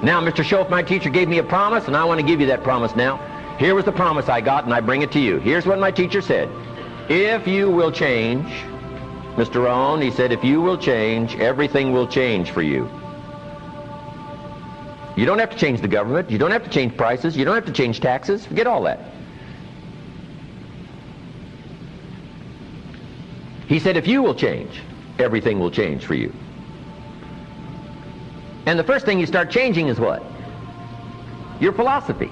Now, Mr. Schoaf, my teacher, gave me a promise, and I want to give you that promise now. Here was the promise I got, and I bring it to you. Here's what my teacher said. If you will change, Mr. Rohn, he said, if you will change, everything will change for you. You don't have to change the government. You don't have to change prices. You don't have to change taxes. Forget all that. He said, if you will change, everything will change for you. And the first thing you start changing is what? Your philosophy.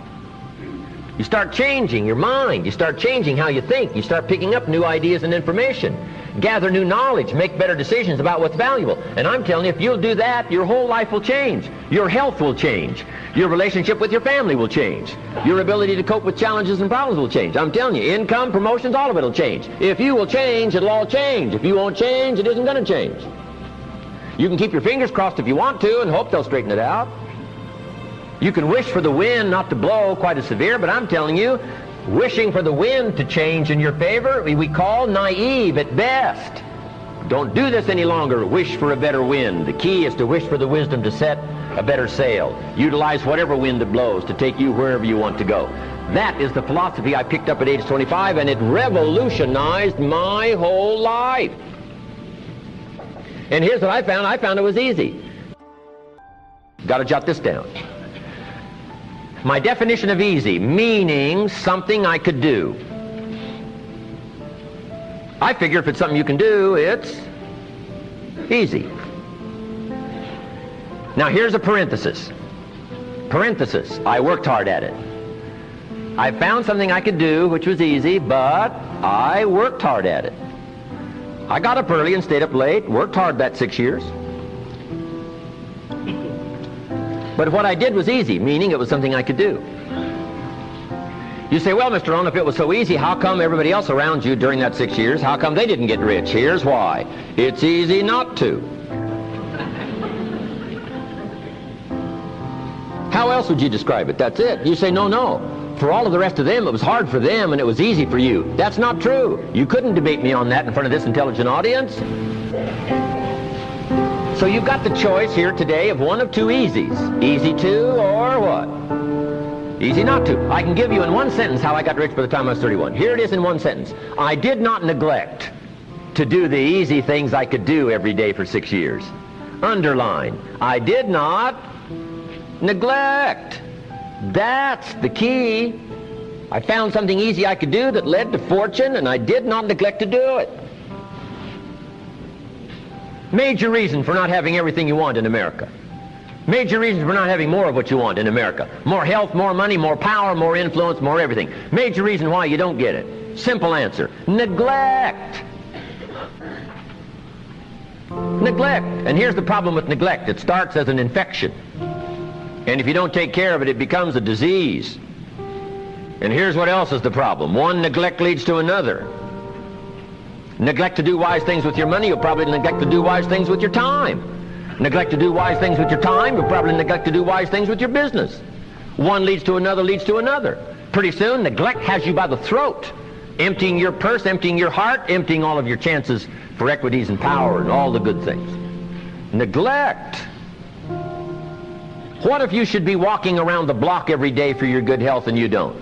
You start changing your mind. You start changing how you think. You start picking up new ideas and information. Gather new knowledge. Make better decisions about what's valuable. And I'm telling you, if you'll do that, your whole life will change. Your health will change. Your relationship with your family will change. Your ability to cope with challenges and problems will change. I'm telling you, income, promotions, all of it will change. If you will change, it'll all change. If you won't change, it isn't going to change. You can keep your fingers crossed if you want to and hope they'll straighten it out. You can wish for the wind not to blow quite as severe, but I'm telling you, wishing for the wind to change in your favor, we call naive at best. Don't do this any longer. Wish for a better wind. The key is to wish for the wisdom to set a better sail. Utilize whatever wind that blows to take you wherever you want to go. That is the philosophy I picked up at age 25, and it revolutionized my whole life. And here's what I found. I found it was easy. Got to jot this down. My definition of easy, meaning something I could do. I figure if it's something you can do, it's easy. Now here's a parenthesis. Parenthesis, I worked hard at it. I found something I could do which was easy, but I worked hard at it. I got up early and stayed up late, worked hard that 6 years. But what I did was easy, meaning it was something I could do. You say, well, Mr. Rohn, if it was so easy, how come everybody else around you during that 6 years, how come they didn't get rich? Here's why. It's easy not to. How else would you describe it? That's it. You say, no. For all of the rest of them, it was hard for them and it was easy for you. That's not true. You couldn't debate me on that in front of this intelligent audience. So you've got the choice here today of one of two easies. Easy to or what? Easy not to. I can give you in one sentence how I got rich by the time I was 31. Here it is in one sentence. I did not neglect to do the easy things I could do every day for 6 years. Underline. I did not neglect. That's the key. I found something easy I could do that led to fortune, and I did not neglect to do it. Major reason for not having everything you want in America. Major reason for not having more of what you want in America. More health, more money, more power, more influence, more everything. Major reason why you don't get it. Simple answer. Neglect. Neglect. And here's the problem with neglect. It starts as an infection. And if you don't take care of it, it becomes a disease. And here's what else is the problem. One neglect leads to another. Neglect to do wise things with your money, you'll probably neglect to do wise things with your time. Neglect to do wise things with your time, you'll probably neglect to do wise things with your business. One leads to another, leads to another. Pretty soon, neglect has you by the throat, emptying your purse, emptying your heart, emptying all of your chances for equities and power and all the good things. Neglect. What if you should be walking around the block every day for your good health and you don't?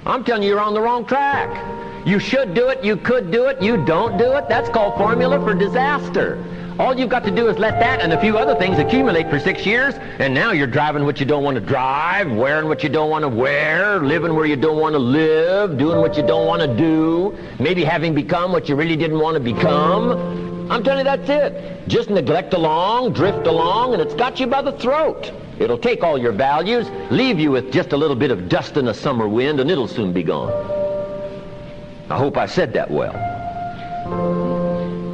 I'm telling you, you're on the wrong track. You should do it, you could do it, you don't do it. That's called formula for disaster. All you've got to do is let that and a few other things accumulate for 6 years, and now you're driving what you don't want to drive, wearing what you don't want to wear, living where you don't want to live, doing what you don't want to do, maybe having become what you really didn't want to become. I'm telling you, that's it. Just neglect along, drift along, and it's got you by the throat. It'll take all your values, leave you with just a little bit of dust in a summer wind, and it'll soon be gone. I hope I said that well.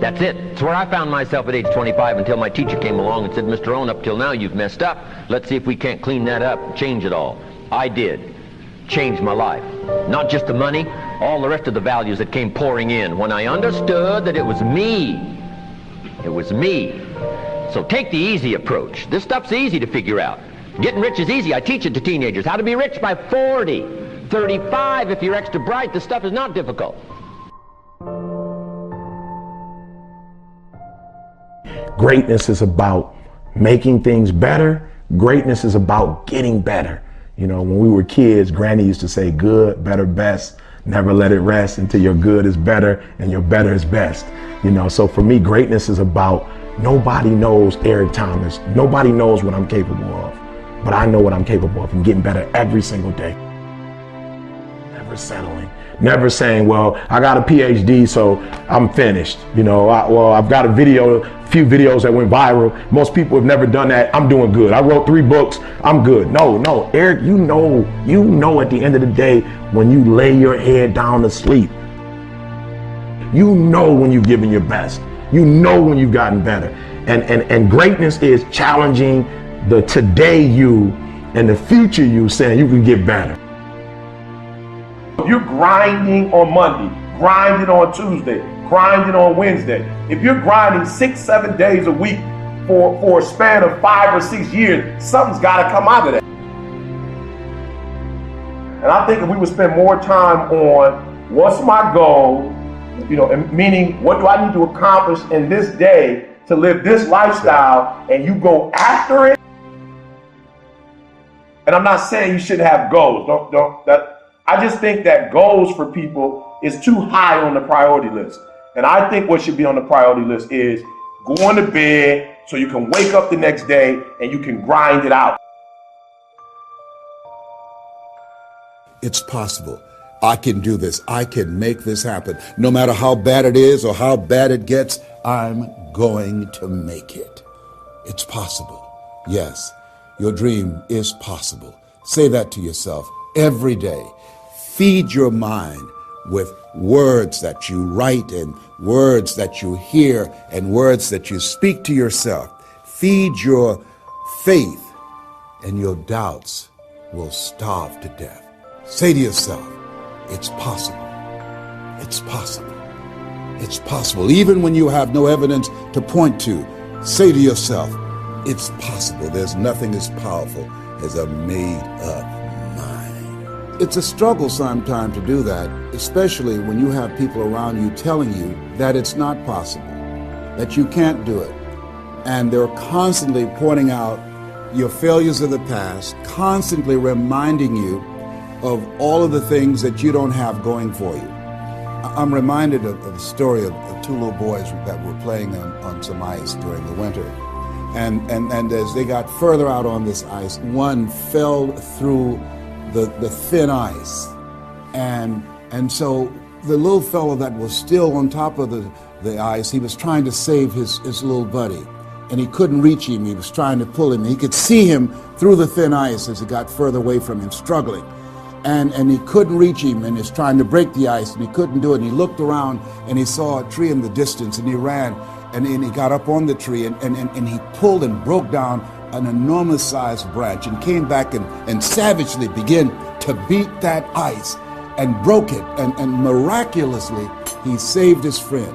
That's it. It's where I found myself at age 25 until my teacher came along and said, Mr. Rohn, up till now you've messed up. Let's see if we can't clean that up and change it all. I did. Changed my life. Not just the money, all the rest of the values that came pouring in when I understood that it was me. It was me. So take the easy approach. This stuff's easy to figure out. Getting rich is easy. I teach it to teenagers. How to be rich by 40, 35 if you're extra bright. This stuff is not difficult. Greatness is about making things better, Greatness is about getting better. You know, when we were kids, Granny used to say good, better, best. Never let it rest until your good is better and your better is best. You know, so for me, greatness is about nobody knows Eric Thomas. Nobody knows what I'm capable of, but I know what I'm capable of and getting better every single day. Never settling. Never saying, well, I got a PhD, so I'm finished. You know, I've got a few videos that went viral. Most people have never done that. I'm doing good. I wrote 3 books. I'm good. No, Eric, you know at the end of the day, when you lay your head down to sleep, you know when you've given your best. You know when you've gotten better. And greatness is challenging the today you and the future you, saying you can get better. If you're grinding on Monday, grinding on Tuesday, grinding on Wednesday, if you're grinding 6-7 days a week for a span of 5 or 6 years, something's got to come out of that. And I think if we would spend more time on what's my goal, you know, meaning what do I need to accomplish in this day to live this lifestyle, and you go after it. And I'm not saying you shouldn't have goals. I just think that goals for people is too high on the priority list. And I think what should be on the priority list is going to bed so you can wake up the next day and you can grind it out. It's possible. I can do this. I can make this happen. No matter how bad it is or how bad it gets, I'm going to make it. It's possible. Yes, your dream is possible. Say that to yourself every day. Feed your mind with words that you write and words that you hear and words that you speak to yourself. Feed your faith and your doubts will starve to death. Say to yourself, it's possible. It's possible. It's possible. Even when you have no evidence to point to, say to yourself, it's possible. There's nothing as powerful as a made-up mind. It's a struggle sometimes to do that, especially when you have people around you telling you that it's not possible, that you can't do it. And they're constantly pointing out your failures of the past, constantly reminding you of all of the things that you don't have going for you. I'm reminded of the story of 2 little boys that were playing on some ice during the winter. And as they got further out on this ice, one fell through the thin ice. And so the little fellow that was still on top of the ice, he was trying to save his little buddy. And he couldn't reach him. He was trying to pull him. He could see him through the thin ice as he got further away from him, struggling. And he couldn't reach him, and he's trying to break the ice, and he couldn't do it. And he looked around, and he saw a tree in the distance, and he ran, and he got up on the tree, and he pulled and broke down an enormous-sized branch, and came back and savagely began to beat that ice, and broke it, and miraculously, he saved his friend.